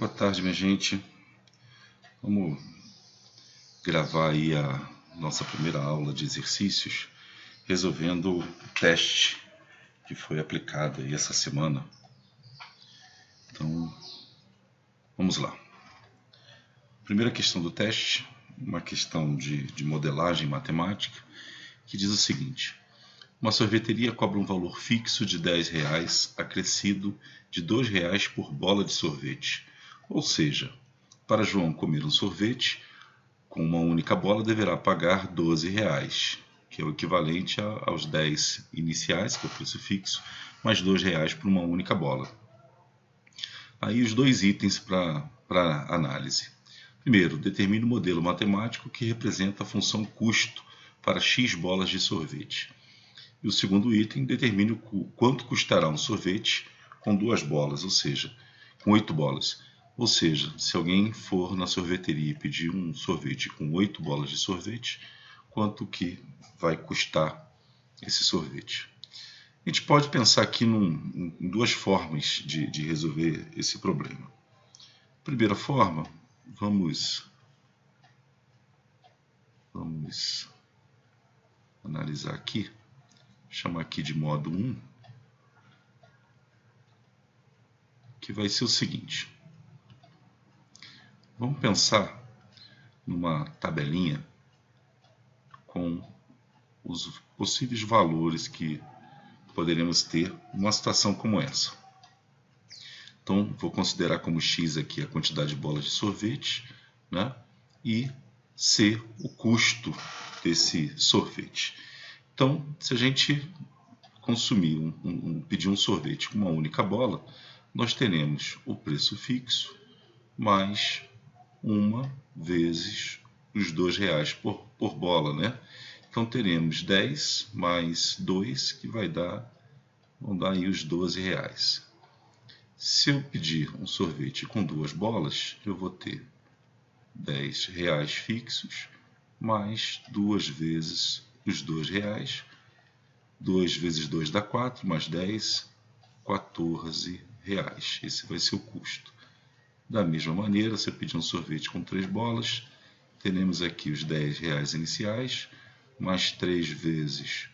Boa tarde, minha gente. Vamos gravar aí a nossa primeira aula de exercícios, resolvendo o teste que foi aplicado aí essa semana. Então, vamos lá. Primeira questão do teste, uma questão de modelagem matemática, que diz o seguinte: uma sorveteria cobra um valor fixo de R$10, acrescido de R$2 por bola de sorvete. Ou seja, para João comer um sorvete com uma única bola, deverá pagar R$12, que é o equivalente aos 10 iniciais, que é o preço fixo, mais R$2 por uma única bola. Aí os dois itens para análise. Primeiro, determine o modelo matemático que representa a função custo para x bolas de sorvete. E o segundo item, determine o quanto custará um sorvete com 2 bolas, ou seja, com 8 bolas. Ou seja, se alguém for na sorveteria e pedir um sorvete com 8 bolas de sorvete, quanto que vai custar esse sorvete? A gente pode pensar aqui em duas formas de resolver esse problema. Primeira forma, vamos analisar aqui, chamar aqui de modo 1, que vai ser o seguinte. Vamos pensar numa tabelinha com os possíveis valores que poderemos ter numa situação como essa. Então, vou considerar como x aqui a quantidade de bolas de sorvete, né? E c o custo desse sorvete. Então, se a gente consumir pedir um sorvete com uma única bola, nós teremos o preço fixo mais 1 vezes os R$2 por bola, né? Então teremos 10 mais 2, que vão dar aí os R$12. Se eu pedir um sorvete com 2 bolas, eu vou ter R$10 fixos mais 2 vezes os R$2. 2 vezes 2 dá 4, mais 10, R$14. Esse vai ser o custo. Da mesma maneira, se eu pedir um sorvete com 3 bolas, teremos aqui os R$10 iniciais, mais 3 vezes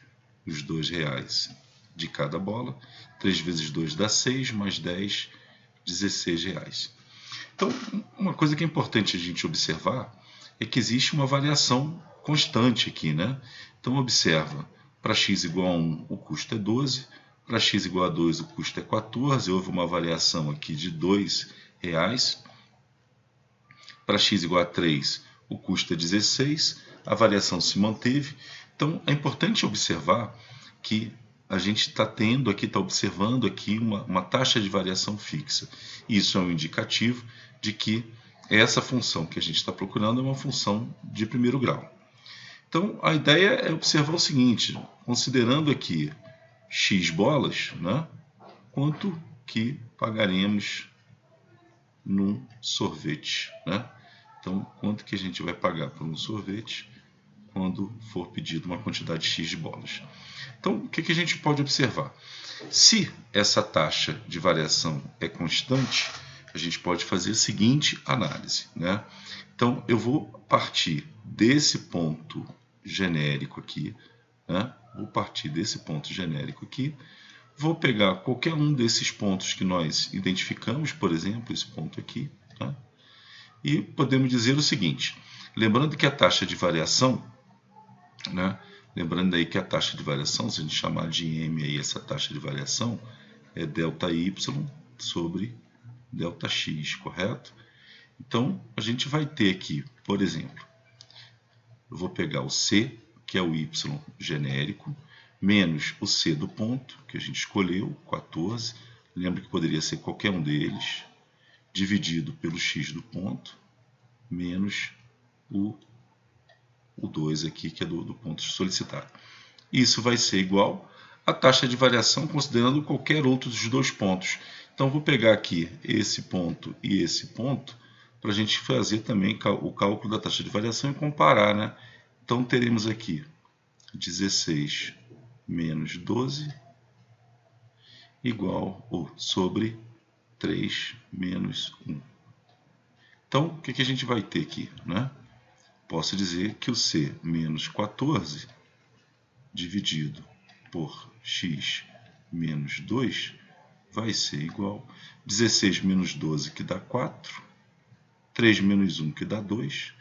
os R$2 de cada bola. 3 vezes 2 dá 6, mais 10, R$16. Então, uma coisa que é importante a gente observar é que existe uma variação constante aqui, né? Então, observa, para x igual a 1, o custo é 12, para x igual a 2, o custo é 14, houve uma variação aqui de R$2. Para x igual a 3, o custo é 16, a variação se manteve. Então, é importante observar que a gente está observando aqui uma taxa de variação fixa. Isso é um indicativo de que essa função que a gente está procurando é uma função de primeiro grau. Então, a ideia é observar o seguinte: considerando aqui x bolas, né, quanto que pagaremos num sorvete, né? Então, quanto que a gente vai pagar por um sorvete quando for pedido uma quantidade x de bolas? Então, o que a gente pode observar? Se essa taxa de variação é constante, a gente pode fazer a seguinte análise, né? Então, eu vou partir desse ponto genérico aqui, né? Vou pegar qualquer um desses pontos que nós identificamos, por exemplo, esse ponto aqui, tá? E podemos dizer o seguinte: lembrando que a taxa de variação, né? Lembrando aí que a taxa de variação, se a gente chamar de m aí essa taxa de variação, é ΔY sobre ΔX, correto? Então, a gente vai ter aqui, por exemplo, eu vou pegar o C, que é o Y genérico, menos o C do ponto, que a gente escolheu, 14. Lembra que poderia ser qualquer um deles, dividido pelo X do ponto, menos o 2 aqui, que é do ponto solicitado. Isso vai ser igual à taxa de variação, considerando qualquer outro dos dois pontos. Então, vou pegar aqui esse ponto e esse ponto, para a gente fazer também o cálculo da taxa de variação e comparar, né? Então, teremos aqui 16 menos 12 igual sobre 3 menos 1. Então, o que a gente vai ter aqui, né? Posso dizer que o C menos 14 dividido por x menos 2 vai ser igual a 16 menos 12, que dá 4, 3 menos 1, que dá 2.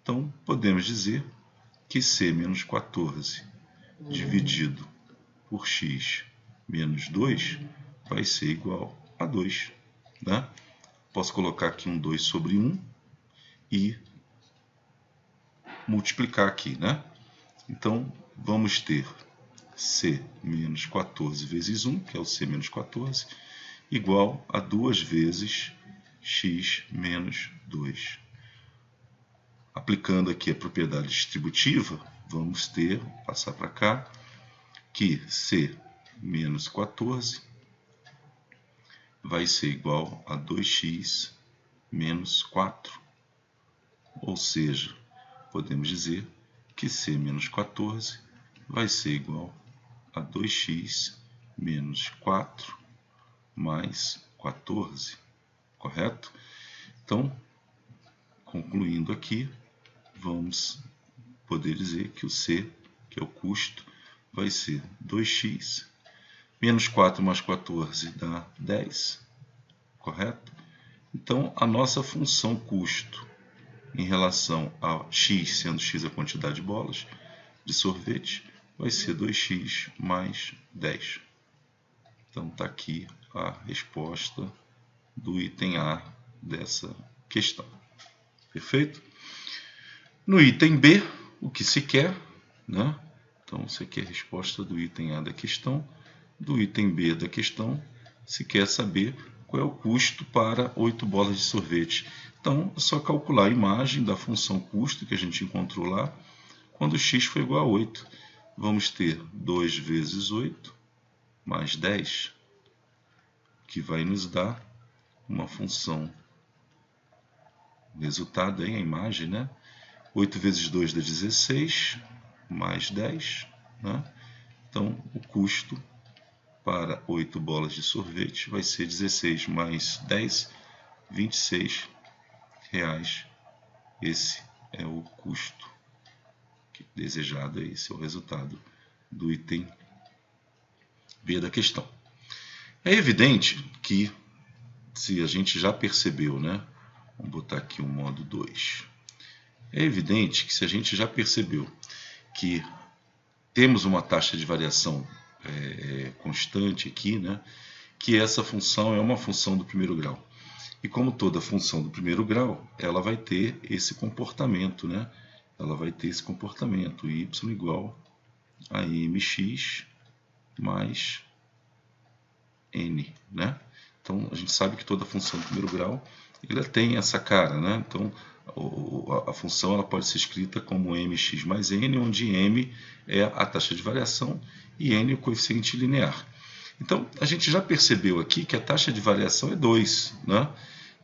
Então, podemos dizer que C menos 14 dividido por x menos 2 vai ser igual a 2. Né? Posso colocar aqui um 2 sobre 1 e multiplicar aqui. Né? Então, vamos ter C menos 14 vezes 1, que é o C menos 14, igual a 2 vezes x menos 2. Aplicando aqui a propriedade distributiva, vamos ter, passar para cá, que C menos 14 vai ser igual a 2x menos 4. Ou seja, podemos dizer que C menos 14 vai ser igual a 2x menos 4 mais 14, correto? Então, concluindo aqui, vamos poder dizer que o C, que é o custo, vai ser 2x, menos 4 mais 14 dá 10, correto? Então, a nossa função custo em relação a x, sendo x a quantidade de bolas de sorvete, vai ser 2x mais 10. Então, está aqui a resposta do item A dessa questão. Perfeito? No item B, o que se quer, né? Então, isso aqui é a resposta do item A da questão. Do item B da questão, se quer saber qual é o custo para 8 bolas de sorvete. Então, é só calcular a imagem da função custo que a gente encontrou lá, quando x for igual a 8. Vamos ter 2 vezes 8 mais 10, que vai nos dar uma função, o resultado aí, a imagem, né? 8 vezes 2 dá 16, mais 10. Né? Então, o custo para 8 bolas de sorvete vai ser 16 mais 10, 26 reais. Esse é o custo desejado, esse é o resultado do item B da questão. É evidente que, se a gente já percebeu, né? Vamos botar aqui o modo 2. É evidente que se a gente já percebeu que temos uma taxa de variação constante aqui, né? Que essa função é uma função do primeiro grau. E como toda função do primeiro grau, ela vai ter esse comportamento, né? Ela vai ter esse comportamento, y igual a mx mais n, né? Então, a gente sabe que toda função do primeiro grau ela tem essa cara, né? Então, a função ela pode ser escrita como mx mais n, onde m é a taxa de variação e n é o coeficiente linear. Então, a gente já percebeu aqui que a taxa de variação é 2, né?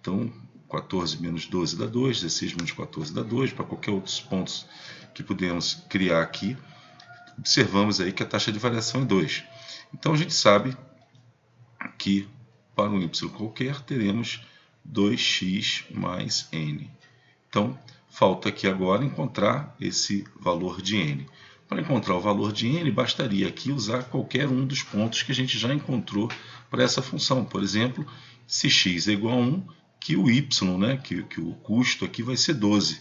Então, 14 menos 12 dá 2, 16 menos 14 dá 2, para qualquer outros pontos que podemos criar aqui, observamos aí que a taxa de variação é 2. Então, a gente sabe que para um y qualquer teremos 2x mais n. Então, falta aqui agora encontrar esse valor de n. Para encontrar o valor de n, bastaria aqui usar qualquer um dos pontos que a gente já encontrou para essa função. Por exemplo, se x é igual a 1, que o y, né, que o custo aqui vai ser 12.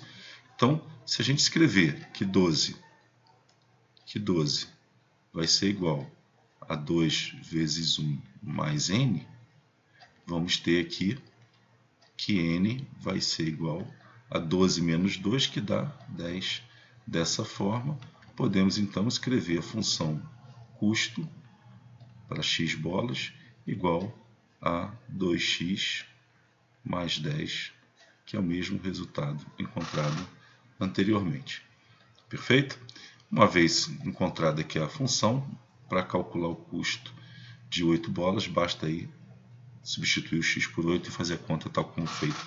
Então, se a gente escrever que 12 vai ser igual a 2 vezes 1 mais n, vamos ter aqui que n vai ser igual a 12 menos 2, que dá 10. Dessa forma, podemos então escrever a função custo para x bolas igual a 2x mais 10, que é o mesmo resultado encontrado anteriormente. Perfeito? Uma vez encontrada aqui a função, para calcular o custo de 8 bolas, basta aí substituir o x por 8 e fazer a conta tal como feito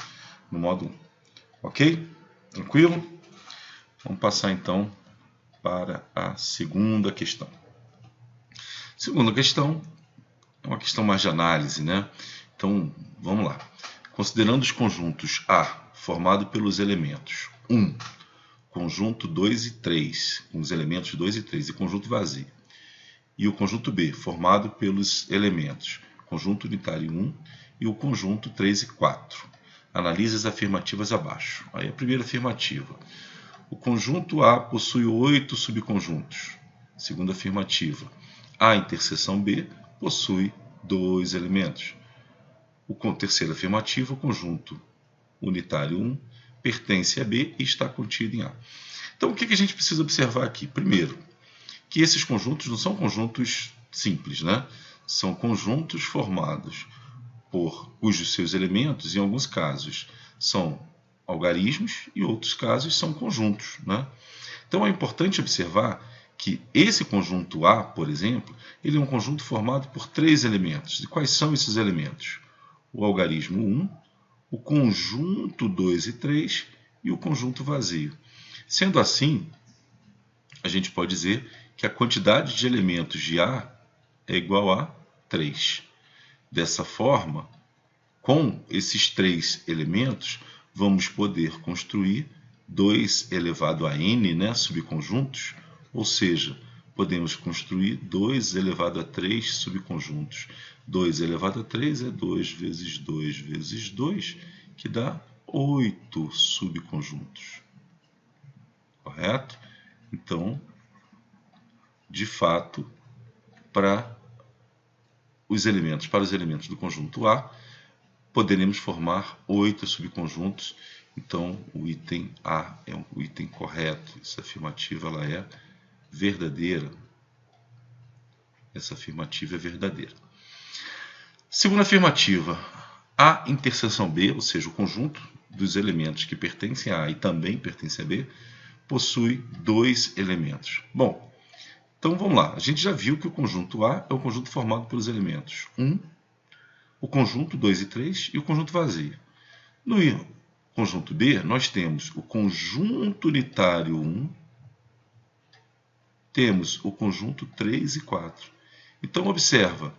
no módulo 1. Ok? Tranquilo? Vamos passar então para a segunda questão. Segunda questão é uma questão mais de análise, né? Então, vamos lá. Considerando os conjuntos A, formado pelos elementos 1, conjunto 2 e 3, com os elementos 2 e 3, e conjunto vazio, e o conjunto B, formado pelos elementos conjunto unitário 1 e o conjunto 3 e 4. Analise as afirmativas abaixo. Aí a primeira afirmativa. O conjunto A possui 8 subconjuntos. Segunda afirmativa. A interseção B possui 2 elementos. Terceira afirmativa. O conjunto unitário 1 pertence a B e está contido em A. Então, o que a gente precisa observar aqui? Primeiro, que esses conjuntos não são conjuntos simples, né? São conjuntos formados por cujos seus elementos, em alguns casos, são algarismos e em outros casos são conjuntos, né? Então é importante observar que esse conjunto A, por exemplo, ele é um conjunto formado por 3 elementos. E quais são esses elementos? O algarismo 1, o conjunto 2 e 3 e o conjunto vazio. Sendo assim, a gente pode dizer que a quantidade de elementos de A é igual a 3. Dessa forma, com esses 3 elementos, vamos poder construir 2 elevado a n, né, subconjuntos, ou seja, podemos construir 2 elevado a 3 subconjuntos. 2 elevado a 3 é 2 vezes 2 vezes 2, que dá 8 subconjuntos. Correto? Então, de fato, para os elementos do conjunto A, poderemos formar 8 subconjuntos. Então, o item A é um item correto. Essa afirmativa ela é verdadeira. Essa afirmativa é verdadeira. Segunda afirmativa. A interseção B, ou seja, o conjunto dos elementos que pertencem a A e também pertencem a B, possui 2 elementos. Bom, então vamos lá. A gente já viu que o conjunto A é o conjunto formado pelos elementos 1, o conjunto 2 e 3 e o conjunto vazio. No conjunto B, nós temos o conjunto unitário 1, temos o conjunto 3 e 4. Então, observa,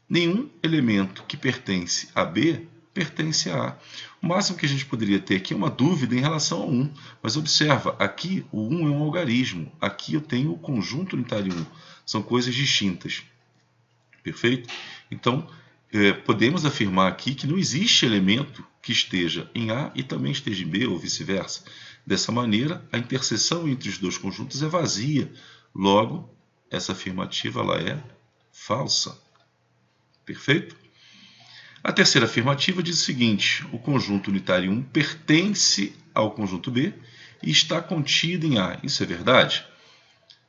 nenhum elemento que pertence a B pertence a A. O máximo que a gente poderia ter aqui é uma dúvida em relação ao 1. Mas observa, aqui o 1 é um algarismo. Aqui eu tenho o conjunto unitário 1. São coisas distintas. Perfeito? Então, podemos afirmar aqui que não existe elemento que esteja em A e também esteja em B, ou vice-versa. Dessa maneira, a interseção entre os dois conjuntos é vazia. Logo, essa afirmativa ela é falsa. Perfeito? A terceira afirmativa diz o seguinte: o conjunto unitário 1 pertence ao conjunto B e está contido em A. Isso é verdade?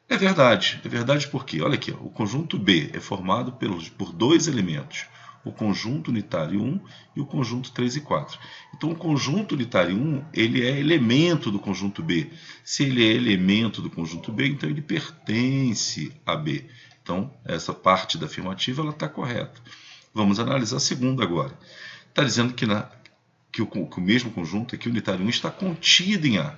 É verdade. É verdade porque, olha aqui, ó, o conjunto B é formado por 2 elementos, o conjunto unitário 1 e o conjunto 3 e 4. Então, o conjunto unitário 1 ele é elemento do conjunto B. Se ele é elemento do conjunto B, então ele pertence a B. Então, essa parte da afirmativa está correta. Vamos analisar a segunda agora. Está dizendo que o mesmo conjunto aqui, o unitário 1, está contido em A.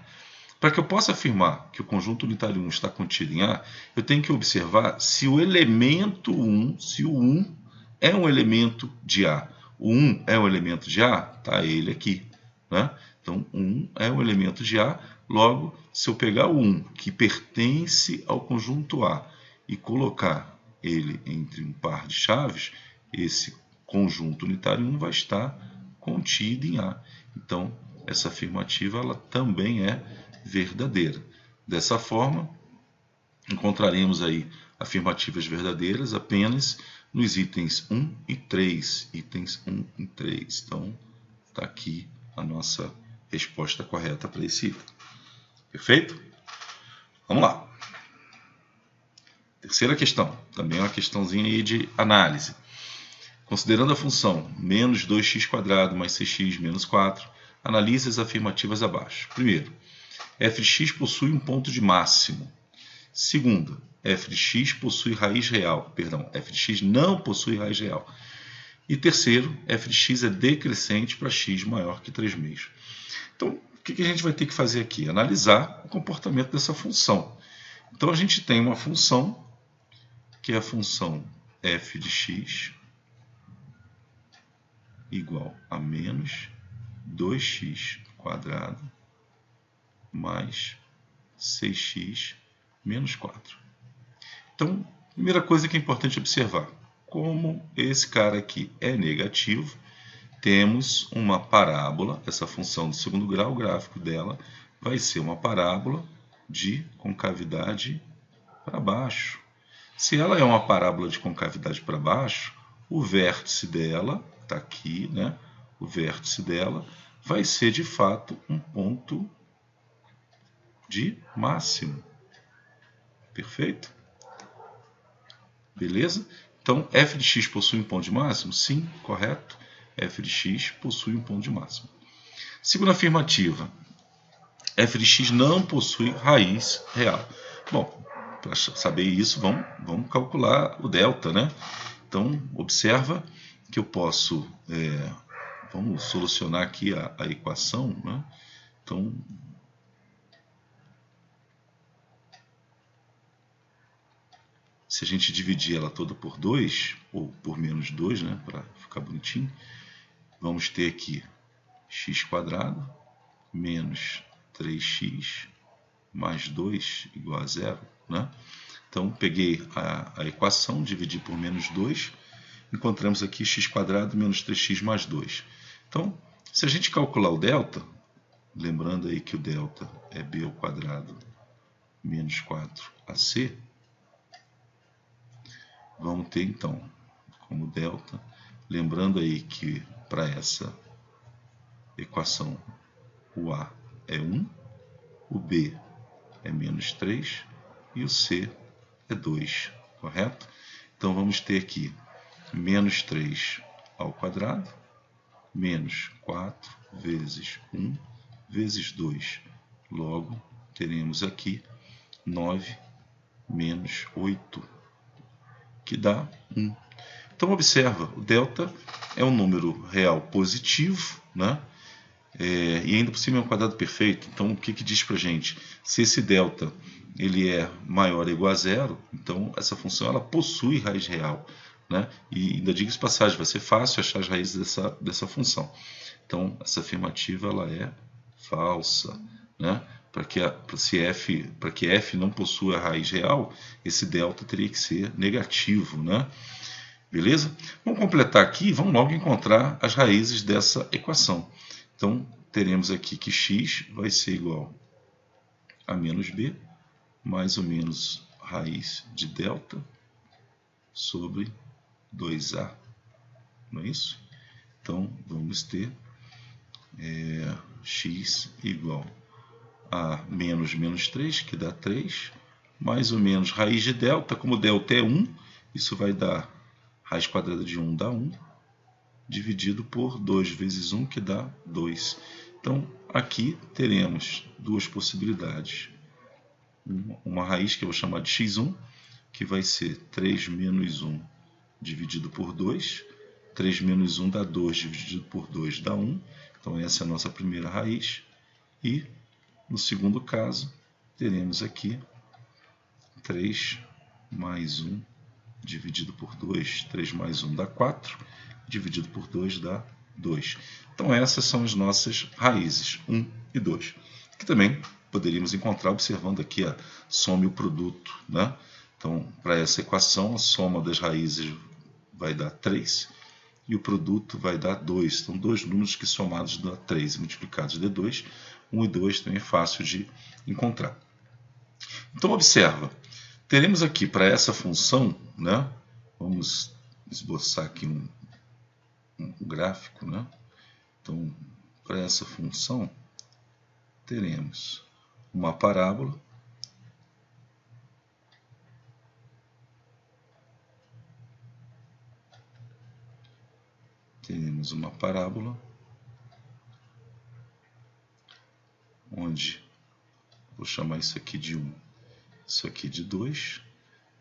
Para que eu possa afirmar que o conjunto unitário 1 está contido em A, eu tenho que observar se o elemento 1, se o 1 é um elemento de A. O 1 é um elemento de A? Está ele aqui, né? Então, 1 é um elemento de A. Logo, se eu pegar o 1, que pertence ao conjunto A, e colocar ele entre um par de chaves, esse conjunto unitário 1 vai estar contido em A. Então, essa afirmativa ela também é verdadeira. Dessa forma, encontraremos aí afirmativas verdadeiras apenas nos itens 1 e 3. Itens 1 e 3. Então, está aqui a nossa resposta correta para esse item. Perfeito? Vamos lá. Terceira questão. Também é uma questãozinha aí de análise. Considerando a função menos 2x² mais 6x menos 4, analise as afirmativas abaixo. Primeiro, f de x possui um ponto de máximo. Segundo, f de x possui raiz real. Perdão, f de x não possui raiz real. E terceiro, f de x é decrescente para x maior que 3 meios. Então, o que a gente vai ter que fazer aqui? Analisar o comportamento dessa função. Então, a gente tem uma função, que é a função f de x, igual a menos 2x quadrado mais 6x menos 4. Então, primeira coisa que é importante observar, como esse cara aqui é negativo, temos uma parábola, essa função do segundo grau, o gráfico dela vai ser uma parábola de concavidade para baixo. Se ela é uma parábola de concavidade para baixo, o vértice dela, está aqui, né? O vértice dela vai ser de fato um ponto de máximo. Perfeito? Beleza? Então, f de x possui um ponto de máximo? Sim, correto. F de x possui um ponto de máximo. Segunda afirmativa. F de x não possui raiz real. Bom, para saber isso, vamos calcular o delta, né? Então, observa que eu posso... vamos solucionar aqui a equação, né? Então, se a gente dividir ela toda por 2, ou por menos 2, né, para ficar bonitinho, vamos ter aqui x² menos 3x mais 2 igual a 0. Né? Então, peguei a equação, dividi por menos 2, encontramos aqui x² menos 3x mais 2. Então, se a gente calcular o delta, lembrando aí que o delta é b² menos 4ac, vamos ter então como delta, lembrando aí que para essa equação o A é 1, o B é menos 3 e o C é 2, correto? Então vamos ter aqui menos 3 ao quadrado, menos 4 vezes 1 vezes 2. Logo, teremos aqui 9 menos 8, que dá 1. Então observa, o delta é um número real positivo, né? E ainda por cima é um quadrado perfeito. Então o que diz para a gente? Se esse delta ele é maior ou igual a zero, então essa função ela possui raiz real. Né? E ainda digo de passagem, vai ser fácil achar as raízes dessa função. Então essa afirmativa ela é falsa. Né? Para que f não possua a raiz real, esse delta teria que ser negativo. Né? Beleza? Vamos completar aqui, vamos logo encontrar as raízes dessa equação. Então, teremos aqui que x vai ser igual a menos b, mais ou menos raiz de delta sobre 2a. Não é isso? Então, vamos ter x igual a menos 3, que dá 3, mais ou menos raiz de delta, como delta é 1, isso vai dar raiz quadrada de 1 dá 1, dividido por 2 vezes 1, que dá 2. Então, aqui teremos duas possibilidades. Uma raiz que eu vou chamar de x1, que vai ser 3 menos 1 dividido por 2. 3 menos 1 dá 2, dividido por 2 dá 1. Então, essa é a nossa primeira raiz. E, no segundo caso, teremos aqui 3 mais 1 dividido por 2. 3 mais 1 dá 4. Dividido por 2 dá 2. Então essas são as nossas raízes, 1 e 2. Que também poderíamos encontrar observando aqui a soma e o produto. Né? Então, para essa equação, a soma das raízes vai dar 3 e o produto vai dar 2. Então, dois números que somados dá 3 e multiplicados dá 2. 1 e 2 também é fácil de encontrar. Então, observa. Teremos aqui para essa função, né? Vamos esboçar aqui um gráfico, né? Então, para essa função, teremos uma parábola onde vou chamar isso aqui de 1, isso aqui de 2,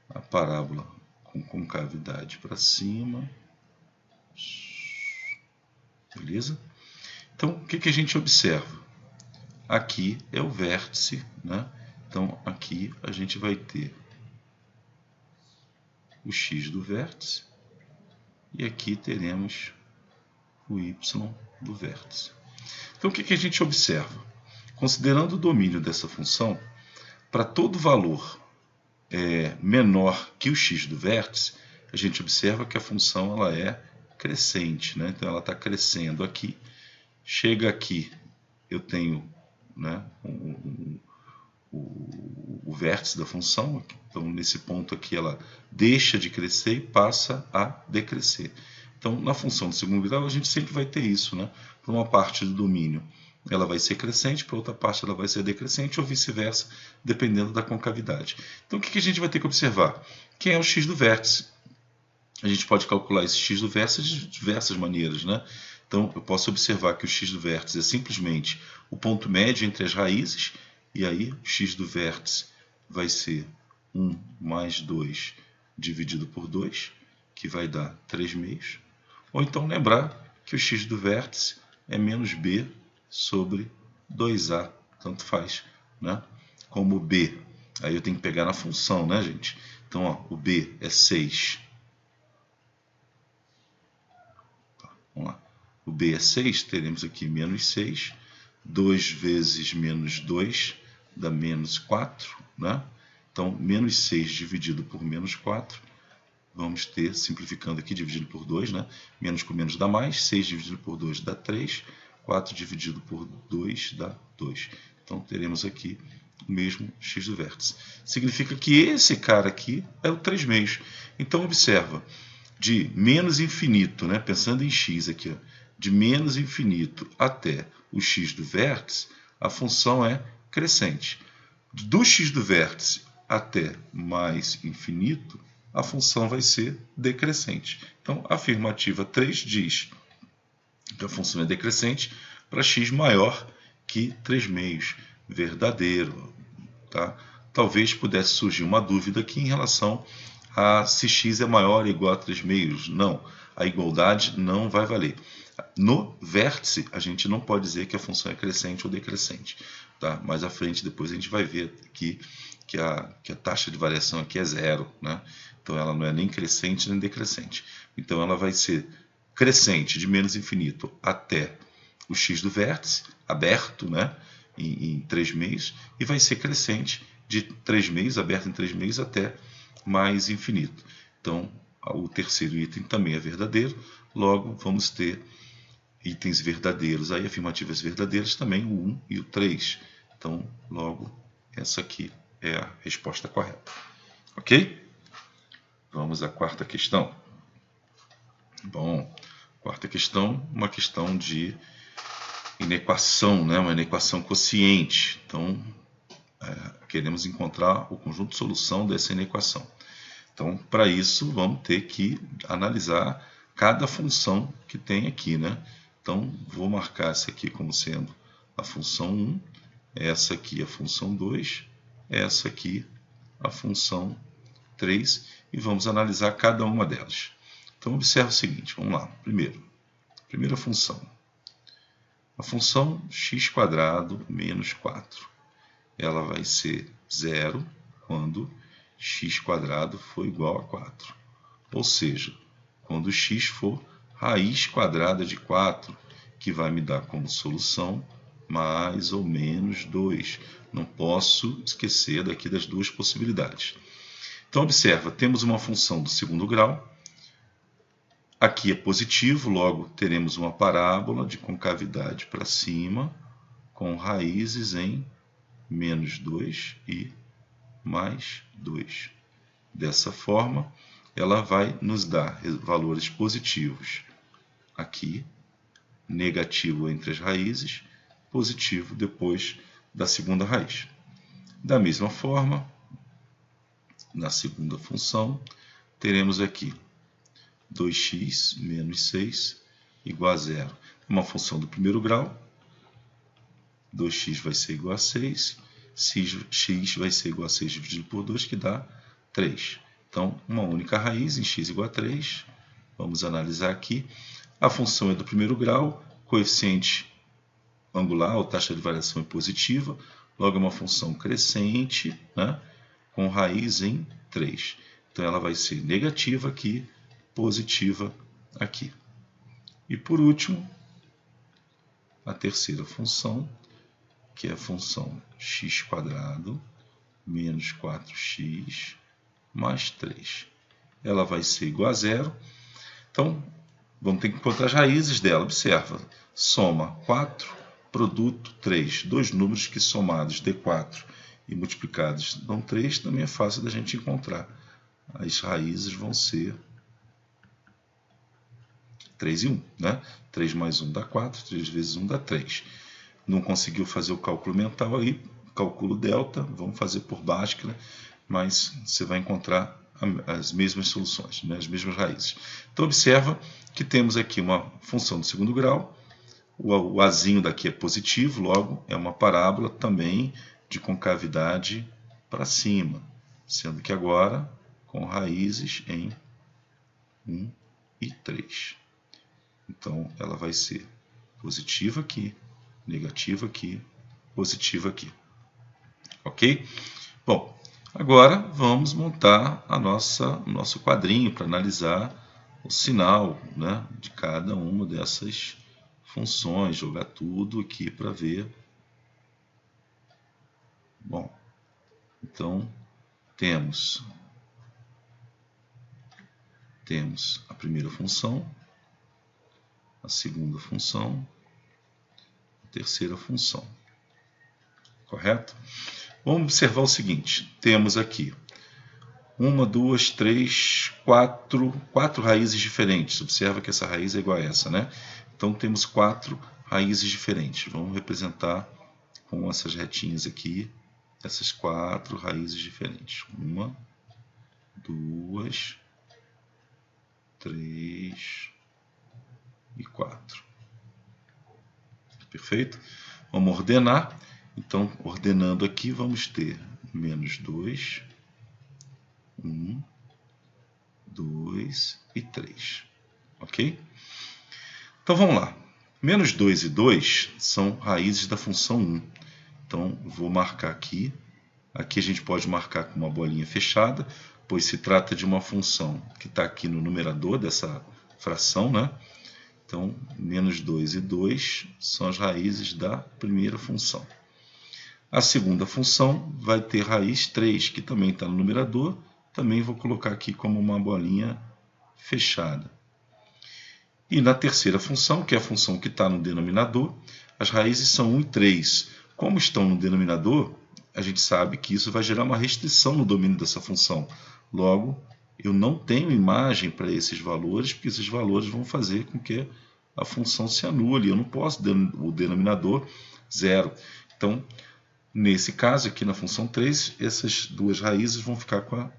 a parábola com concavidade para cima. Beleza? Então, o que a gente observa? Aqui é o vértice, né? Então, aqui a gente vai ter o x do vértice e aqui teremos o y do vértice. Então, o que a gente observa? Considerando o domínio dessa função, para todo valor menor que o x do vértice, a gente observa que a função ela é crescente, né? Então ela está crescendo aqui. Chega aqui, eu tenho, né, o vértice da função. Então nesse ponto aqui ela deixa de crescer e passa a decrescer. Então na função do segundo grau a gente sempre vai ter isso, né? Para uma parte do domínio ela vai ser crescente, para outra parte ela vai ser decrescente ou vice-versa, dependendo da concavidade. Então o que a gente vai ter que observar? Quem é o x do vértice? A gente pode calcular esse x do vértice de diversas maneiras, né? Então eu posso observar que o x do vértice é simplesmente o ponto médio entre as raízes, e aí o x do vértice vai ser 1 mais 2 dividido por 2, que vai dar 3 meios. Ou então lembrar que o x do vértice é menos b sobre 2a, tanto faz, né? Como b, aí eu tenho que pegar na função, né, gente? Então, ó, o b é 6. Vamos lá. O b é 6, teremos aqui menos 6. 2 vezes menos 2 dá menos 4, né? Então, menos 6 dividido por menos 4, vamos ter, simplificando aqui, dividido por 2, né? Menos com menos dá mais, 6 dividido por 2 dá 3, 4 dividido por 2 dá 2. Então, teremos aqui o mesmo x do vértice. Significa que esse cara aqui é o 3 meios. Então, observa, de menos infinito, né? Pensando em x aqui, ó, de menos infinito até o x do vértice, a função é crescente. Do x do vértice até mais infinito, a função vai ser decrescente. Então, a afirmativa 3 diz que a função é decrescente para x maior que 3 meios. Verdadeiro. Tá? Talvez pudesse surgir uma dúvida aqui em relação a se x é maior ou igual a 3 meios. Não, a igualdade não vai valer. No vértice, a gente não pode dizer que a função é crescente ou decrescente. Tá? Mais à frente, depois a gente vai ver aqui que a taxa de variação aqui é zero, né? Então ela não é nem crescente nem decrescente. Então ela vai ser crescente de menos infinito até o x do vértice, aberto, né, em 3 meios, e vai ser crescente de 3 meios, aberto em 3 meios, até mais infinito. Então o terceiro item também é verdadeiro, logo vamos ter itens verdadeiros, aí afirmativas verdadeiras também, o 1 e o 3. Então logo essa aqui é a resposta correta. Ok? Vamos à quarta questão. Bom, quarta questão, uma questão de inequação, né? Uma inequação quociente. Então, queremos encontrar o conjunto de solução dessa inequação. Então, para isso, vamos ter que analisar cada função que tem aqui, né? Então, vou marcar essa aqui como sendo a função 1, essa aqui a função 2, essa aqui a função 3, e vamos analisar cada uma delas. Então, observe o seguinte, vamos lá. Primeira função. A função x² menos 4. Ela vai ser 0 quando x² for igual a 4. Ou seja, quando x for raiz quadrada de 4, que vai me dar como solução mais ou menos 2. Não posso esquecer daqui das duas possibilidades. Então, observa, temos uma função do segundo grau. Aqui é positivo, logo teremos uma parábola de concavidade para cima, com raízes em menos 2 e mais 2. Dessa forma, ela vai nos dar valores positivos aqui, negativo entre as raízes, positivo depois da segunda raiz. Da mesma forma, na segunda função, teremos aqui 2x menos 6 igual a 0. Uma função do primeiro grau, 2x vai ser igual a 6, x vai ser igual a 6 dividido por 2, que dá 3. Então, uma única raiz em x igual a 3. Vamos analisar aqui. A função é do primeiro grau, coeficiente angular, ou taxa de variação é positiva, logo é uma função crescente, né, com raiz em 3. Então, ela vai ser negativa aqui, positiva aqui. E por último, a terceira função, que é a função x² menos 4x mais 3. Ela vai ser igual a zero. Então, vamos ter que encontrar as raízes dela. Observa, soma 4, produto 3. Dois números que somados d4 e multiplicados dão 3, também é fácil da gente encontrar. As raízes vão ser 3 e 1. Né? 3 mais 1 dá 4, 3 vezes 1 dá 3. Não conseguiu fazer o cálculo mental aí, calculo delta, vamos fazer por Bhaskara, mas você vai encontrar as mesmas soluções, né? As mesmas raízes. Então observa que temos aqui uma função do segundo grau, o azinho daqui é positivo, logo é uma parábola também de concavidade para cima, sendo que agora com raízes em 1 e 3. Então ela vai ser positiva aqui, negativa aqui, positiva aqui. Ok? Bom, agora vamos montar o nosso quadrinho para analisar o sinal, né, de cada uma dessas funções, jogar tudo aqui para ver. Bom, então temos a primeira função, a segunda função, a terceira função. Correto? Vamos observar o seguinte, temos aqui 1, 2, 3, 4 raízes diferentes. Observa que essa raiz é igual a essa, né? Então temos 4 raízes diferentes. Vamos representar com essas retinhas aqui, essas 4 raízes diferentes. 1, 2, 3 e 4. Perfeito? Vamos ordenar. Então, ordenando aqui, vamos ter menos 2, 1, 2 e 3. Ok? Então, vamos lá. Menos 2 e 2 são raízes da função 1. Então, vou marcar aqui. Aqui a gente pode marcar com uma bolinha fechada, pois se trata de uma função que está aqui no numerador dessa fração, né? Então, menos 2 e 2 são as raízes da primeira função. A segunda função vai ter raiz 3, que também está no numerador. Também vou colocar aqui como uma bolinha fechada. E na terceira função, que é a função que está no denominador, as raízes são 1 e 3. Como estão no denominador, a gente sabe que isso vai gerar uma restrição no domínio dessa função. Logo, eu não tenho imagem para esses valores, porque esses valores vão fazer com que a função se anule. Eu não posso o denominador 0. Então, nesse caso aqui na função 3, essas duas raízes vão ficar com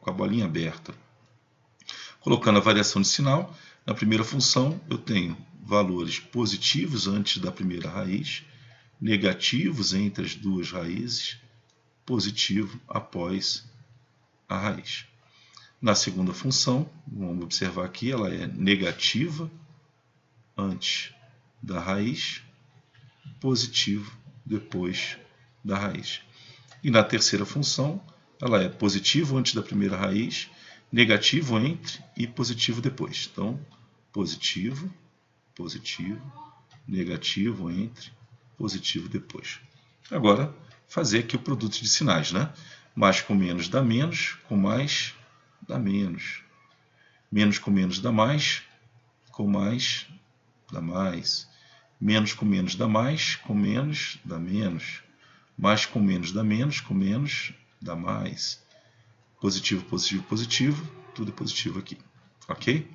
a bolinha aberta. Colocando a variação de sinal, na primeira função eu tenho valores positivos antes da primeira raiz, negativos entre as duas raízes, positivo após a raiz. Na segunda função, vamos observar aqui, ela é negativa antes da raiz, positivo depois da raiz. E na terceira função, ela é positivo antes da primeira raiz, negativo entre e positivo depois. Então, positivo, positivo, negativo entre, positivo depois. Agora, fazer aqui o produto de sinais, né? Mais com menos dá menos, com mais dá menos. Menos com menos dá mais, com mais dá mais. Menos com menos dá mais, com menos dá menos. Mais com menos dá menos, com menos dá mais. Positivo, positivo, positivo, tudo é positivo aqui. Ok?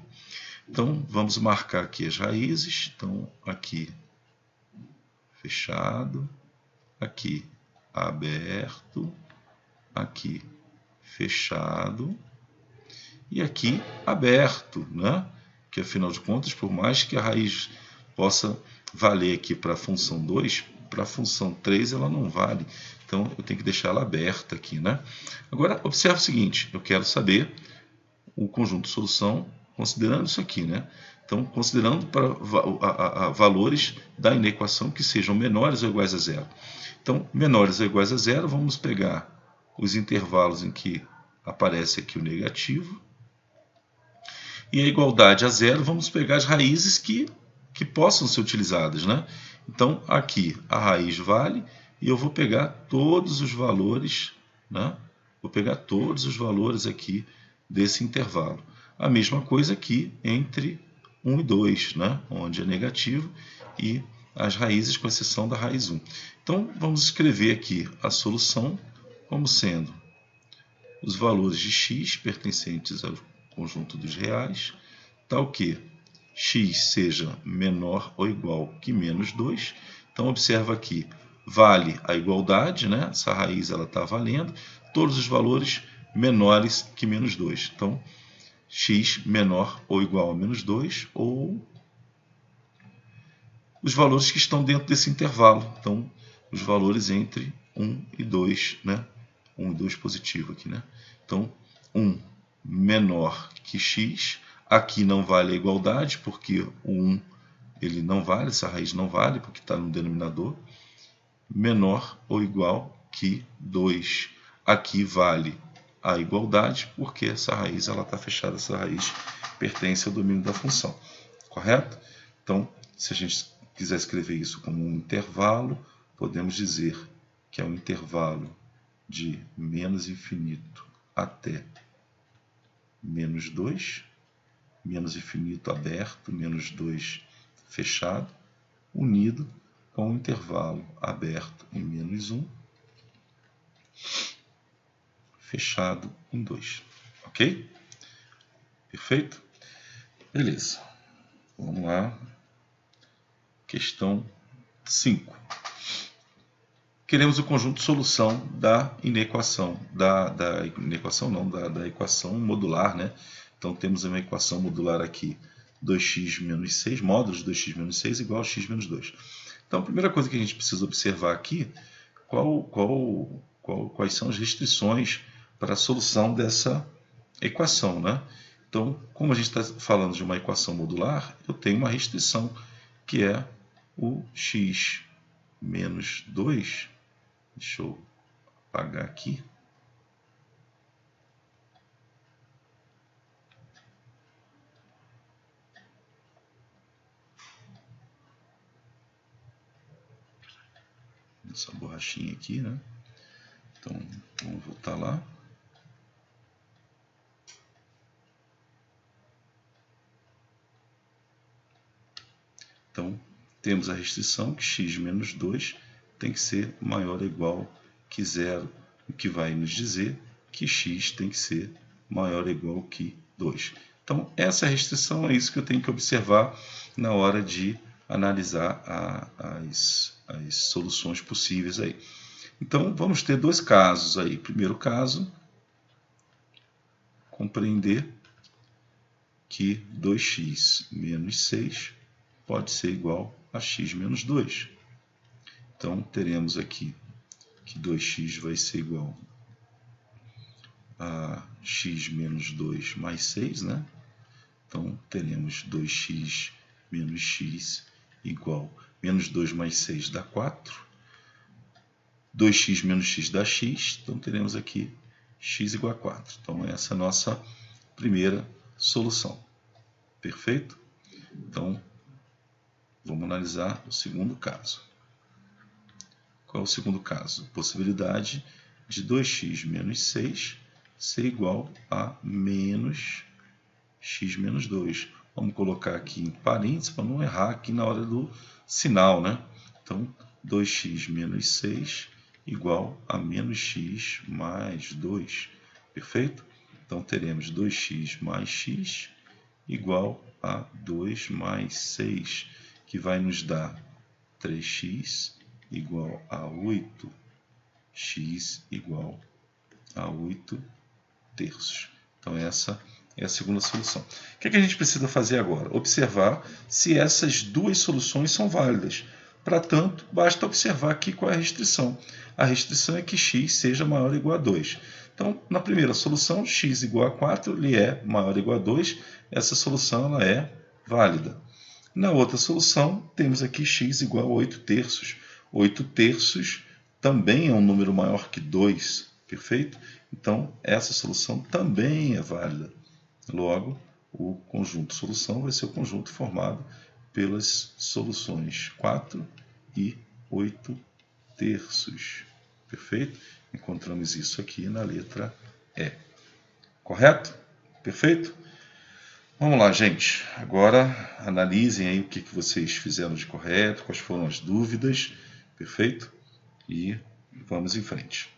Então, vamos marcar aqui as raízes. Então, aqui fechado, aqui aberto, aqui fechado e aqui aberto, né? Que afinal de contas, por mais que a raiz possa valer aqui para a função 2, para a função 3 ela não vale. Então eu tenho que deixar ela aberta aqui, né? Agora observe o seguinte, eu quero saber o conjunto de solução considerando isso aqui, né? Então, considerando para valores da inequação que sejam menores ou iguais a zero. Então, menores ou iguais a zero, vamos pegar os intervalos em que aparece aqui o negativo. E a igualdade a zero, vamos pegar as raízes que que possam ser utilizadas, né? Então, aqui a raiz vale e eu vou pegar todos os valores, né? Vou pegar todos os valores aqui desse intervalo. A mesma coisa aqui entre 1 e 2, né? Onde é negativo e as raízes com exceção da raiz 1. Então, vamos escrever aqui a solução como sendo os valores de x pertencentes ao conjunto dos reais, tal que x seja menor ou igual que menos 2. Então, observa aqui, vale a igualdade, né? Essa raiz está valendo, todos os valores menores que menos 2. Então, x menor ou igual a menos 2, ou os valores que estão dentro desse intervalo. Então, os valores entre 1 e 2, né? 1 e 2 positivo aqui, né? Então, 1 menor que x. Aqui não vale a igualdade, porque o 1 ele não vale, essa raiz não vale, porque está no denominador. Menor ou igual que 2. Aqui vale a igualdade, porque essa raiz está fechada, essa raiz pertence ao domínio da função. Correto? Então, se a gente quiser escrever isso como um intervalo, podemos dizer que é um intervalo de menos infinito até menos 2, menos infinito aberto, menos 2 fechado, unido com um intervalo aberto em menos 1, fechado em 2. Ok? Perfeito? Beleza. Vamos lá. Questão 5. Queremos o conjunto de solução da inequação, da equação modular, né? Então, temos uma equação modular aqui, 2x menos 6, módulo de 2x menos 6 igual a x menos 2. Então, a primeira coisa que a gente precisa observar aqui, quais são as restrições para a solução dessa equação, né? Então, como a gente está falando de uma equação modular, eu tenho uma restrição, que é o x menos 2. Deixa eu apagar aqui. Essa borrachinha aqui, né? Então, vamos voltar lá. Então, temos a restrição que x menos 2 tem que ser maior ou igual que 0, o que vai nos dizer que x tem que ser maior ou igual que 2. Então, essa restrição é isso que eu tenho que observar na hora de analisar as soluções possíveis aí. Então, vamos ter dois casos aí. Primeiro caso, compreender que 2x menos 6 pode ser igual a x menos 2. Então, teremos aqui que 2x vai ser igual a x menos 2 mais 6, né? Então, teremos 2x menos x igual menos 2 mais 6 dá 4. 2x menos x dá x, então teremos aqui x igual a 4. Então, essa é a nossa primeira solução. Perfeito? Então, vamos analisar o segundo caso. Qual é o segundo caso? Possibilidade de 2x menos 6 ser igual a menos x menos 2. Vamos colocar aqui em parênteses para não errar aqui na hora do sinal, né? Então, 2x menos 6 igual a menos x mais 2. Perfeito? Então, teremos 2x mais x igual a 2 mais 6, que vai nos dar 3x igual a 8, x igual a 8 terços. Então, essa é a segunda solução. O que a gente precisa fazer agora? Observar se essas duas soluções são válidas. Para tanto, basta observar aqui qual é a restrição. A restrição é que x seja maior ou igual a 2. Então, na primeira solução, x igual a 4, ele é maior ou igual a 2. Essa solução ela é válida. Na outra solução, temos aqui x igual a 8 terços. 8 terços também é um número maior que 2, perfeito? Então, essa solução também é válida. Logo, o conjunto solução vai ser o conjunto formado pelas soluções 4 e 8/3. Perfeito? Encontramos isso aqui na letra E. Correto? Perfeito? Vamos lá, gente. Agora analisem aí o que vocês fizeram de correto, quais foram as dúvidas. Perfeito? E vamos em frente.